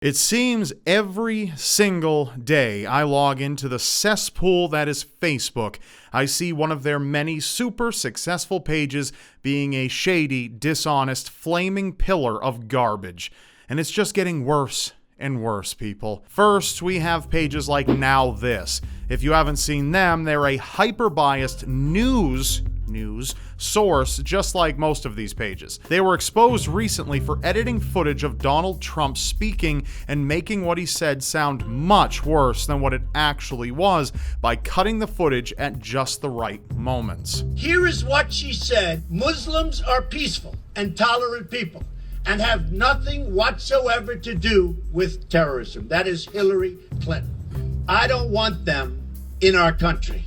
It seems every single day I log into the cesspool that is Facebook, I see one of their many super successful pages being a shady, dishonest, flaming pillar of garbage. And it's just getting worse and worse, people. First, we have pages like Now This. If you haven't seen them, they're a hyper-biased news source, just like most of these pages. They were exposed recently for editing footage of Donald Trump speaking and making what he said sound much worse than what it actually was by cutting the footage at just the right moments. Here is what she said: Muslims are peaceful and tolerant people and have nothing whatsoever to do with terrorism. That is Hillary Clinton. I don't want them in our country.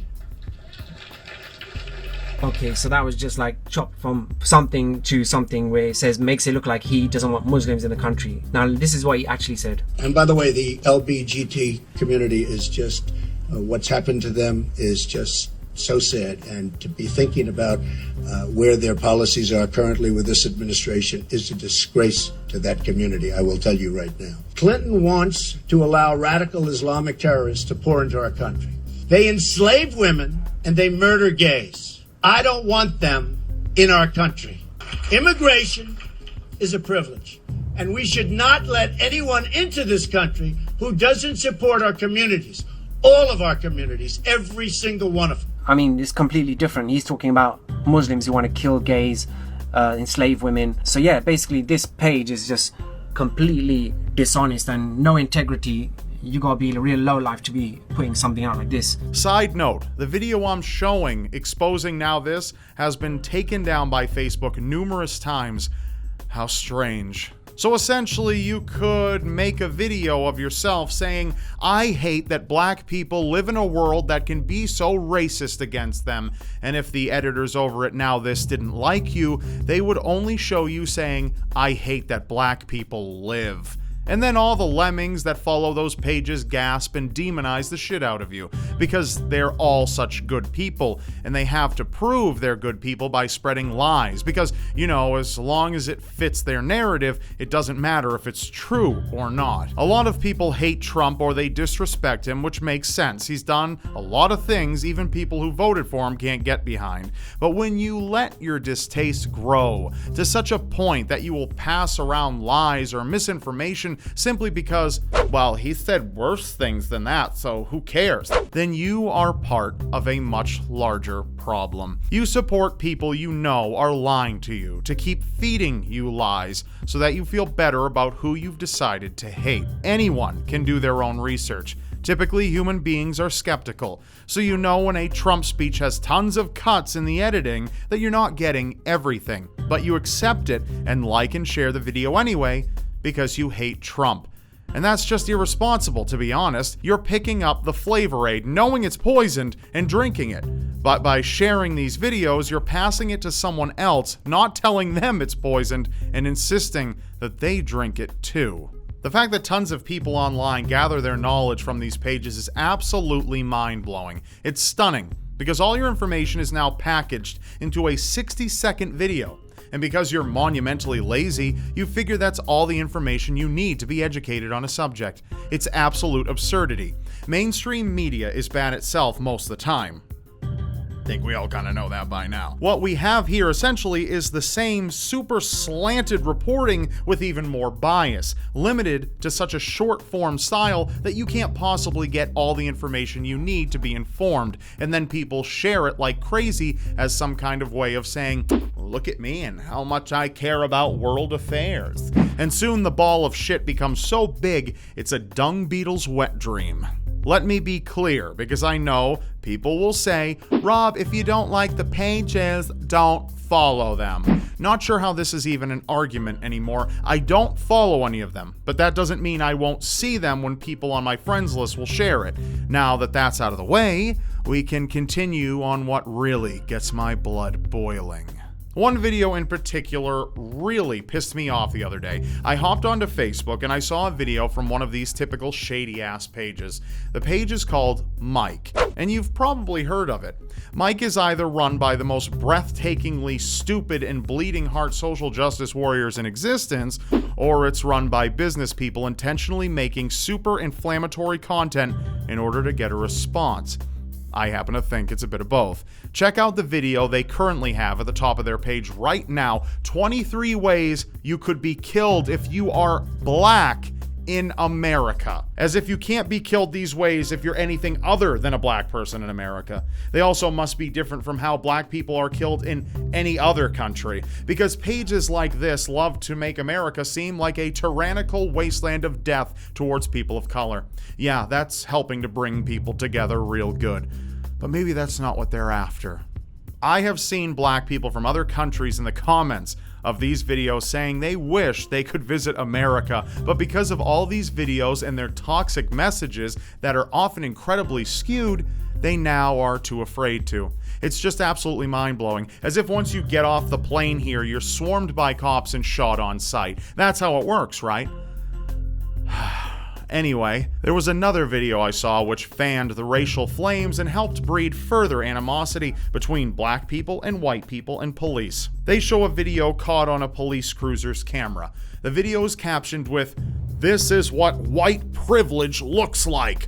Okay, so that was just like chopped from something to something where it says, makes it look like he doesn't want Muslims in the country. Now, this is what he actually said. And by the way, the LBGT community is just, what's happened to them is just so sad. And to be thinking about where their policies are currently with this administration is a disgrace to that community, I will tell you right now. Clinton wants to allow radical Islamic terrorists to pour into our country. They enslave women and they murder gays. I don't want them in our country. Immigration is a privilege, and we should not let anyone into this country who doesn't support our communities, all of our communities, every single one of them. I mean, it's completely different. He's talking about Muslims who want to kill gays, enslave women. So yeah, basically this page is just completely dishonest and no integrity. You gotta be a real lowlife to be putting something out like this. Side note, the video I'm showing exposing Now This has been taken down by Facebook numerous times. How strange. So essentially, you could make a video of yourself saying, I hate that black people live in a world that can be so racist against them. And if the editors over at Now This didn't like you, they would only show you saying, I hate that black people live. And then all the lemmings that follow those pages gasp and demonize the shit out of you, because they're all such good people, and they have to prove they're good people by spreading lies, because, you know, as long as it fits their narrative, it doesn't matter if it's true or not. A lot of people hate Trump or they disrespect him, which makes sense. He's done a lot of things even people who voted for him can't get behind. But when you let your distaste grow to such a point that you will pass around lies or misinformation simply because, well, he said worse things than that, so who cares? Then you are part of a much larger problem. You support people you know are lying to you to keep feeding you lies so that you feel better about who you've decided to hate. Anyone can do their own research. Typically, human beings are skeptical, so you know when a Trump speech has tons of cuts in the editing that you're not getting everything, but you accept it and like and share the video anyway, because you hate Trump. And that's just irresponsible, to be honest. You're picking up the Flavor Aid, knowing it's poisoned, and drinking it. But by sharing these videos, you're passing it to someone else, not telling them it's poisoned, and insisting that they drink it too. The fact that tons of people online gather their knowledge from these pages is absolutely mind-blowing. It's stunning, because all your information is now packaged into a 60-second video. And because you're monumentally lazy, you figure that's all the information you need to be educated on a subject. It's absolute absurdity. Mainstream media is bad itself most of the time. Think we all kind of know that by now. What we have here essentially is the same super slanted reporting with even more bias, limited to such a short form style that you can't possibly get all the information you need to be informed, and then people share it like crazy as some kind of way of saying, look at me and how much I care about world affairs. And soon the ball of shit becomes so big, it's a dung beetle's wet dream. Let me be clear, because I know people will say, Rob, if you don't like the pages, don't follow them. Not sure how this is even an argument anymore. I don't follow any of them, but that doesn't mean I won't see them when people on my friends list will share it. Now that that's out of the way, we can continue on what really gets my blood boiling. One video in particular really pissed me off the other day. I hopped onto Facebook and I saw a video from one of these typical shady-ass pages. The page is called Mike, and you've probably heard of it. Mike is either run by the most breathtakingly stupid and bleeding heart social justice warriors in existence, or it's run by business people intentionally making super inflammatory content in order to get a response. I happen to think it's a bit of both. Check out the video they currently have at the top of their page right now. 23 ways you could be killed if you are black in America. As if you can't be killed these ways if you're anything other than a black person in America. They also must be different from how black people are killed in any other country, because pages like this love to make America seem like a tyrannical wasteland of death towards people of color. Yeah, that's helping to bring people together real good. But maybe that's not what they're after. I have seen black people from other countries in the comments of these videos saying they wish they could visit America, but because of all these videos and their toxic messages that are often incredibly skewed, they now are too afraid to. It's just absolutely mind-blowing, as if once you get off the plane here, you're swarmed by cops and shot on sight. That's how it works, right? Anyway, there was another video I saw which fanned the racial flames and helped breed further animosity between black people and white people and police. They show a video caught on a police cruiser's camera. The video is captioned with, "This is what white privilege looks like."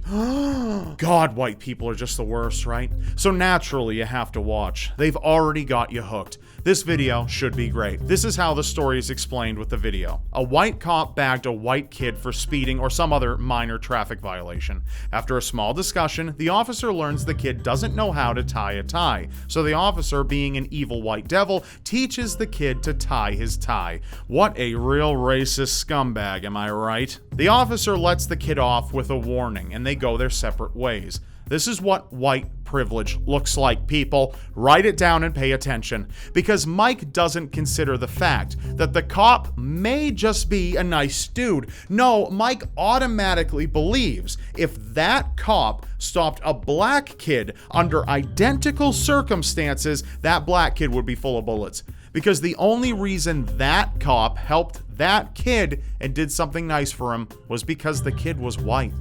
God, white people are just the worst, right? So naturally you have to watch. They've already got you hooked. This video should be great. This is how the story is explained with the video. A white cop bagged a white kid for speeding or some other minor traffic violation. After a small discussion, the officer learns the kid doesn't know how to tie a tie. So the officer, being an evil white devil, teaches the kid to tie his tie. What a real racist scumbag, am I right? The officer lets the kid off with a warning, and they go their separate ways. This is what white privilege looks like, people. Write it down and pay attention. Because Mike doesn't consider the fact that the cop may just be a nice dude. No, Mike automatically believes if that cop stopped a black kid under identical circumstances, that black kid would be full of bullets. Because the only reason that cop helped that kid and did something nice for him was because the kid was white.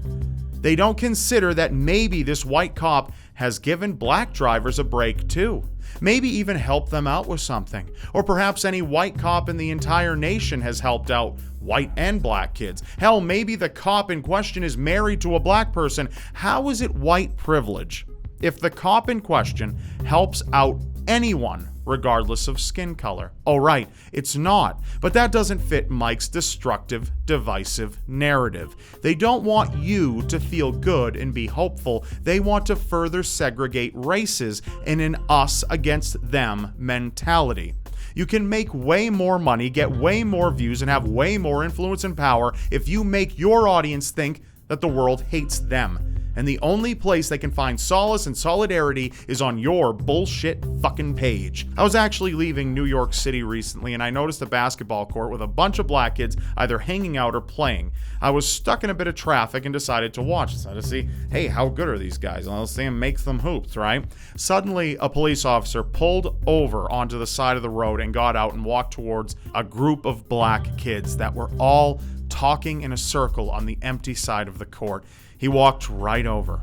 They don't consider that maybe this white cop has given black drivers a break too. Maybe even helped them out with something. Or perhaps any white cop in the entire nation has helped out white and black kids. Hell, maybe the cop in question is married to a black person. How is it white privilege if the cop in question helps out anyone, regardless of skin color? Oh, right, it's not. But that doesn't fit Mike's destructive, divisive narrative. They don't want you to feel good and be hopeful. They want to further segregate races in an us against them mentality. You can make way more money, get way more views, and have way more influence and power if you make your audience think that the world hates them. And the only place they can find solace and solidarity is on your bullshit fucking page. I was actually leaving New York City recently and I noticed a basketball court with a bunch of black kids either hanging out or playing. I was stuck in a bit of traffic and decided to watch this to see, hey, how good are these guys? And let's see them make some hoops, right? Suddenly, a police officer pulled over onto the side of the road and got out and walked towards a group of black kids that were all talking in a circle on the empty side of the court. He walked right over.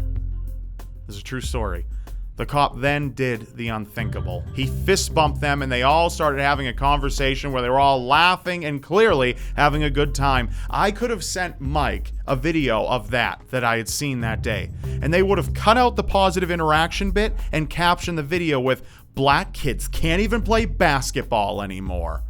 This is a true story. The cop then did the unthinkable. He fist bumped them and they all started having a conversation where they were all laughing and clearly having a good time. I could have sent Mike a video of that I had seen that day, and they would have cut out the positive interaction bit and captioned the video with, "Black kids can't even play basketball anymore."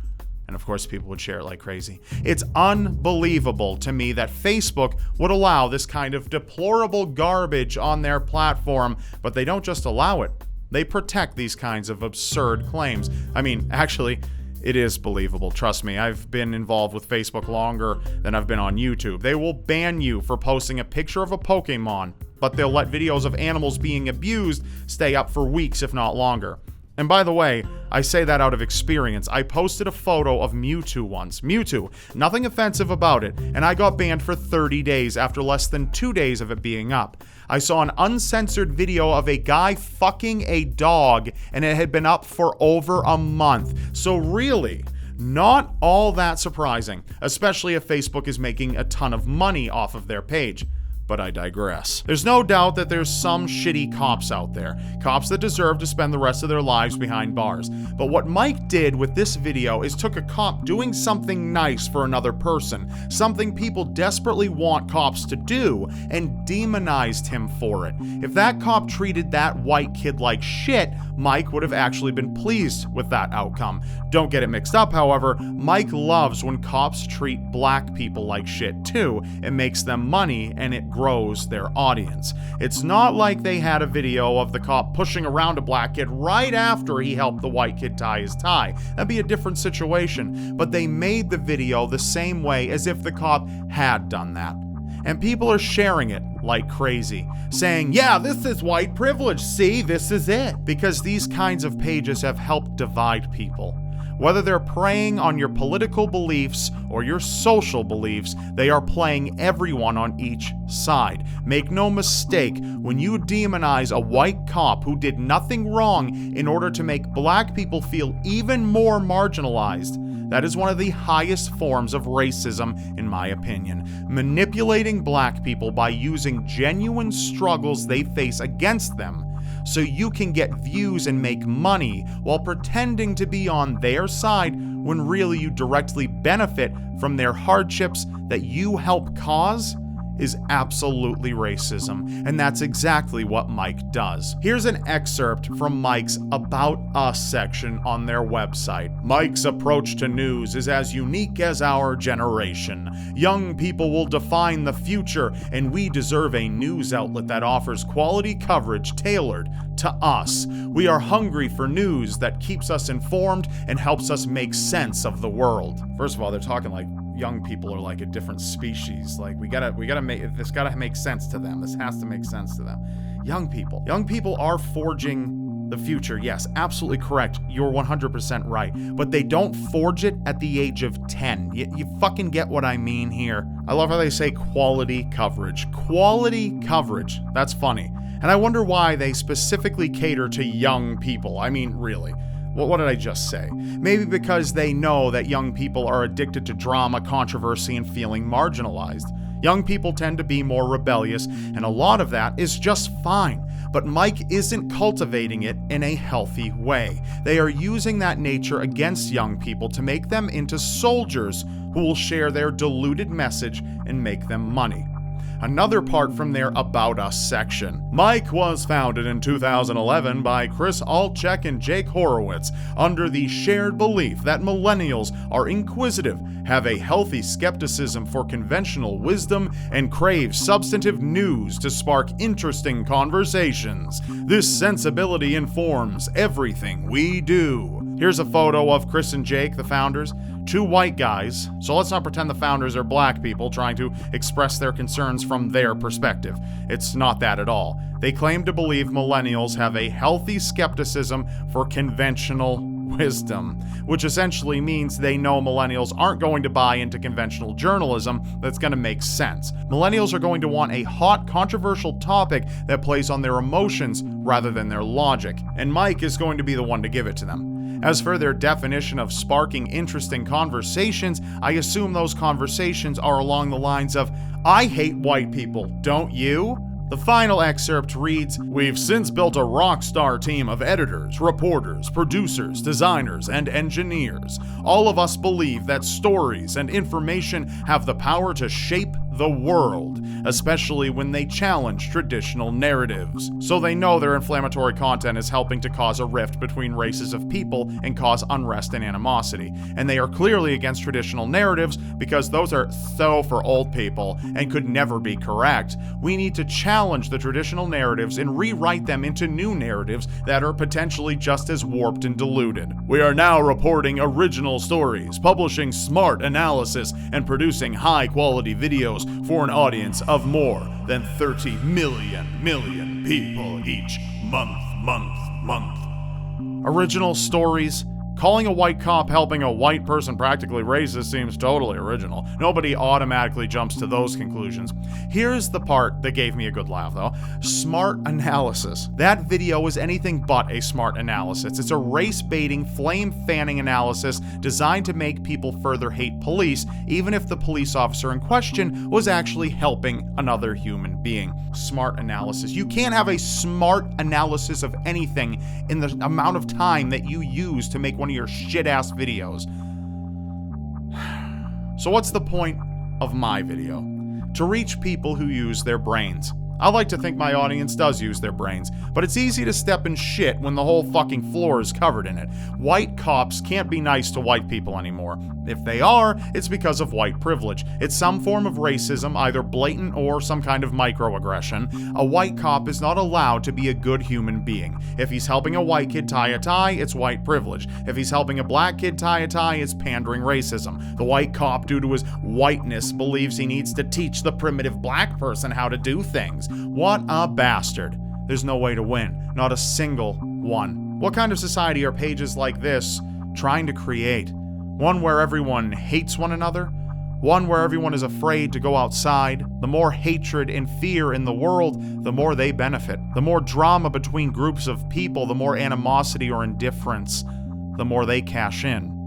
And of course, people would share it like crazy. It's unbelievable to me that Facebook would allow this kind of deplorable garbage on their platform, but they don't just allow it. They protect these kinds of absurd claims. I mean, actually, it is believable. Trust me, I've been involved with Facebook longer than I've been on YouTube. They will ban you for posting a picture of a Pokemon, but they'll let videos of animals being abused stay up for weeks, if not longer. And by the way, I say that out of experience. I posted a photo of Mewtwo once. Mewtwo, nothing offensive about it, and I got banned for 30 days after less than 2 days of it being up. I saw an uncensored video of a guy fucking a dog, and it had been up for over a month. So really, not all that surprising, especially if Facebook is making a ton of money off of their page. But I digress. There's no doubt that there's some shitty cops out there. Cops that deserve to spend the rest of their lives behind bars. But what Mike did with this video is took a cop doing something nice for another person, something people desperately want cops to do, and demonized him for it. If that cop treated that white kid like shit, Mike would have actually been pleased with that outcome. Don't get it mixed up, however. Mike loves when cops treat black people like shit too. It makes them money and it grows their audience. It's not like they had a video of the cop pushing around a black kid right after he helped the white kid tie his tie. That'd be a different situation. But they made the video the same way as if the cop had done that. And people are sharing it like crazy, saying, yeah, this is white privilege, see, this is it. Because these kinds of pages have helped divide people. Whether they're preying on your political beliefs or your social beliefs, they are playing everyone on each side. Make no mistake, when you demonize a white cop who did nothing wrong in order to make black people feel even more marginalized, that is one of the highest forms of racism, in my opinion. Manipulating black people by using genuine struggles they face against them so you can get views and make money while pretending to be on their side when really you directly benefit from their hardships that you help cause is absolutely racism, and that's exactly what Mike does. Here's an excerpt from Mike's About Us section on their website. Mike's approach to news is as unique as our generation. Young people will define the future, and we deserve a news outlet that offers quality coverage tailored to us. We are hungry for news that keeps us informed and helps us make sense of the world. First of all, they're talking like young people are like a different species. Like we gotta make this gotta make sense to them. This has to make sense to them. Young people are forging the future. Yes, absolutely correct. You're 100% right. But they don't forge it at the age of 10. You fucking get what I mean here. I love how they say quality coverage. Quality coverage. That's funny. And I wonder why they specifically cater to young people. I mean, really. Well, what did I just say? Maybe because they know that young people are addicted to drama, controversy, and feeling marginalized. Young people tend to be more rebellious, and a lot of that is just fine. But Mike isn't cultivating it in a healthy way. They are using that nature against young people to make them into soldiers who will share their diluted message and make them money. Another part from their About Us section. Mike was founded in 2011 by Chris Altchek and Jake Horowitz under the shared belief that millennials are inquisitive, have a healthy skepticism for conventional wisdom, and crave substantive news to spark interesting conversations. This sensibility informs everything we do. Here's a photo of Chris and Jake, the founders. Two white guys, so let's not pretend the founders are black people trying to express their concerns from their perspective. It's not that at all. They claim to believe millennials have a healthy skepticism for conventional wisdom, which essentially means they know millennials aren't going to buy into conventional journalism that's going to make sense. Millennials are going to want a hot, controversial topic that plays on their emotions rather than their logic, and Mike is going to be the one to give it to them. As for their definition of sparking interesting conversations, I assume those conversations are along the lines of, I hate white people, don't you? The final excerpt reads, "We've since built a rock star team of editors, reporters, producers, designers, and engineers. All of us believe that stories and information have the power to shape the world, especially when they challenge traditional narratives. So they know their inflammatory content is helping to cause a rift between races of people and cause unrest and animosity. And they are clearly against traditional narratives because those are so for old people and could never be correct. We need to challenge the traditional narratives and rewrite them into new narratives that are potentially just as warped and diluted. We are now reporting original stories, publishing smart analysis, and producing high-quality videos for an audience of more than 30 million people each month. Original stories. Calling a white cop helping a white person practically racist seems totally original. Nobody automatically jumps to those conclusions. Here's the part that gave me a good laugh, though. Smart analysis. That video is anything but a smart analysis. It's a race-baiting, flame-fanning analysis designed to make people further hate police, even if the police officer in question was actually helping another human being. Smart analysis. You can't have a smart analysis of anything in the amount of time that you use to make one of your shit-ass videos. So what's the point of my video? To reach people who use their brains. I like to think my audience does use their brains, but it's easy to step in shit when the whole fucking floor is covered in it. White cops can't be nice to white people anymore. If they are, it's because of white privilege. It's some form of racism, either blatant or some kind of microaggression. A white cop is not allowed to be a good human being. If he's helping a white kid tie a tie, it's white privilege. If he's helping a black kid tie a tie, it's pandering racism. The white cop, due to his whiteness, believes he needs to teach the primitive black person how to do things. What a bastard. There's no way to win. Not a single one. What kind of society are pages like this trying to create? One where everyone hates one another? One where everyone is afraid to go outside? The more hatred and fear in the world, the more they benefit. The more drama between groups of people, the more animosity or indifference, the more they cash in.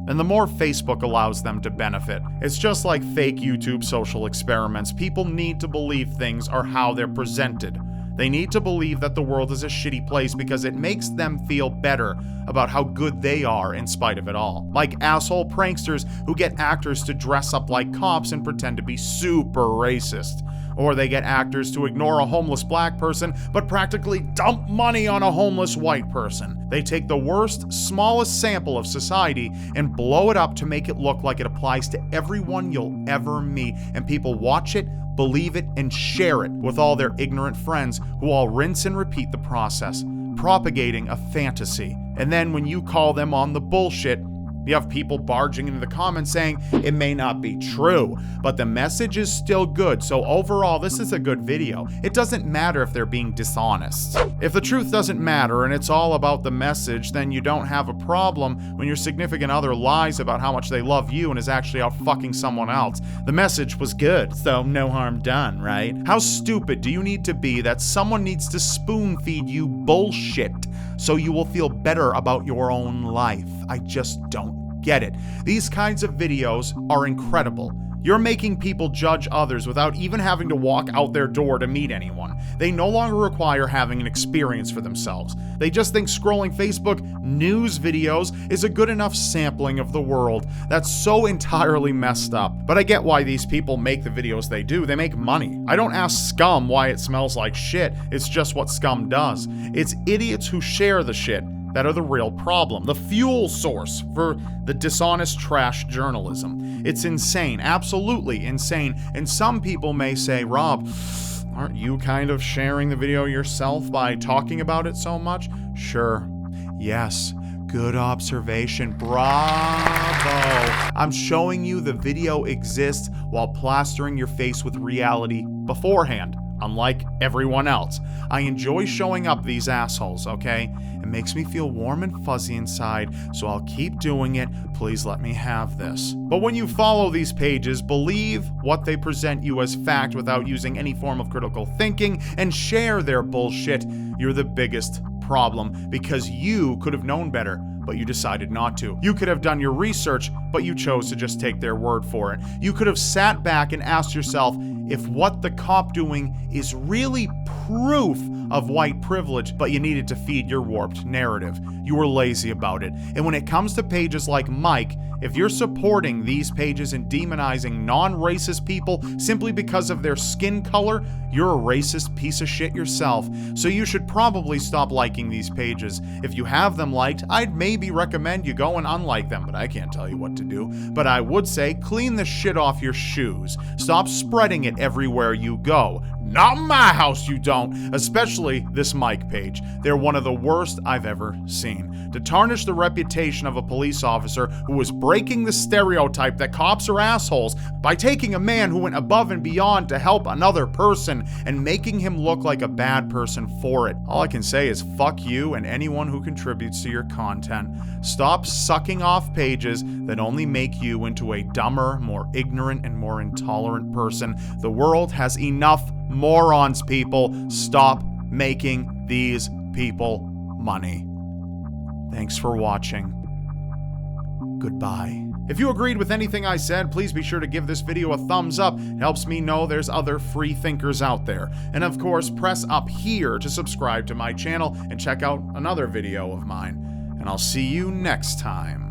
And the more Facebook allows them to benefit. It's just like fake YouTube social experiments. People need to believe things are how they're presented. They need to believe that the world is a shitty place because it makes them feel better about how good they are in spite of it all. Like asshole pranksters who get actors to dress up like cops and pretend to be super racist. Or they get actors to ignore a homeless black person but practically dump money on a homeless white person. They take the worst, smallest sample of society and blow it up to make it look like it applies to everyone you'll ever meet, and people watch it, believe it, and share it with all their ignorant friends who all rinse and repeat the process, propagating a fantasy. And then when you call them on the bullshit, you have people barging into the comments saying it may not be true, but the message is still good, so overall this is a good video. It doesn't matter if they're being dishonest. If the truth doesn't matter and it's all about the message, then you don't have a problem when your significant other lies about how much they love you and is actually out fucking someone else. The message was good, so no harm done, right? How stupid do you need to be that someone needs to spoon feed you bullshit so you will feel better about your own life? I just don't get it. These kinds of videos are incredible. You're making people judge others without even having to walk out their door to meet anyone. They no longer require having an experience for themselves. They just think scrolling Facebook news videos is a good enough sampling of the world. That's so entirely messed up. But I get why these people make the videos they do. They make money. I don't ask scum why it smells like shit. It's just what scum does. It's idiots who share the shit that are the real problem, the fuel source for the dishonest trash journalism. It's insane, absolutely insane. And some people may say, Rob, aren't you kind of sharing the video yourself by talking about it so much? Sure. Yes. Good observation. Bravo. I'm showing you the video exists while plastering your face with reality beforehand. Unlike everyone else. I enjoy showing up these assholes, okay? It makes me feel warm and fuzzy inside, so I'll keep doing it. Please let me have this. But when you follow these pages, believe what they present you as fact without using any form of critical thinking, and share their bullshit, you're the biggest problem, because you could have known better, but you decided not to. You could have done your research, but you chose to just take their word for it. You could have sat back and asked yourself if what the cop doing is really proof of white privilege, but you needed to feed your warped narrative. You were lazy about it. And when it comes to pages like Mike, if you're supporting these pages and demonizing non-racist people simply because of their skin color, you're a racist piece of shit yourself. So you should probably stop liking these pages. If you have them liked, I'd maybe recommend you go and unlike them, but I can't tell you what to do. But I would say clean the shit off your shoes. Stop spreading it everywhere you go. Not in my house, you don't. Especially this Mike page. They're one of the worst I've ever seen. campaign to tarnish the reputation of a police officer who was breaking the stereotype that cops are assholes by taking a man who went above and beyond to help another person and making him look like a bad person for it. All I can say is fuck you and anyone who contributes to your content. Stop sucking off pages that only make you into a dumber, more ignorant, and more intolerant person. The world has enough morons, people. Stop making these people money. Thanks for watching. Goodbye. If you agreed with anything I said, please be sure to give this video a thumbs up. It helps me know there's other free thinkers out there. And of course, press up here to subscribe to my channel and check out another video of mine. And I'll see you next time.